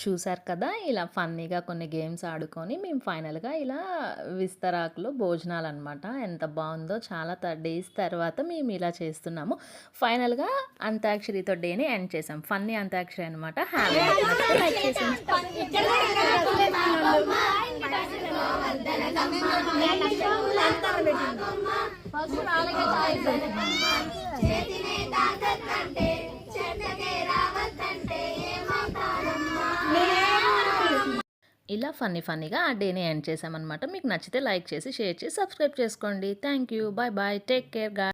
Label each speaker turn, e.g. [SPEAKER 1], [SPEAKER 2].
[SPEAKER 1] చూసారు కదా, ఇలా ఫన్నీగా కొన్ని గేమ్స్ ఆడుకొని మేము ఫైనల్గా ఇలా విస్తరాకులో భోజనాలు అనమాట. ఎంత బాగుందో, చాలా డేస్ తర్వాత మేము ఇలా చేస్తున్నాము. ఫైనల్గా అంత్యాక్షరితో డేని ఎండ్ చేసాం. ఫన్నీ అంత్యాక్షరి అనమాట. హ్యాపీ లైక్ చేసాం. ఇలా ఫన్నీగా ఆ డేని ఎండ్ చేసామన్నమాట. మీకు నచ్చితే లైక్ చేసి, షేర్ చేసి, సబ్స్క్రైబ్ చేసుకోండి. Thank you. Bye bye. Take care.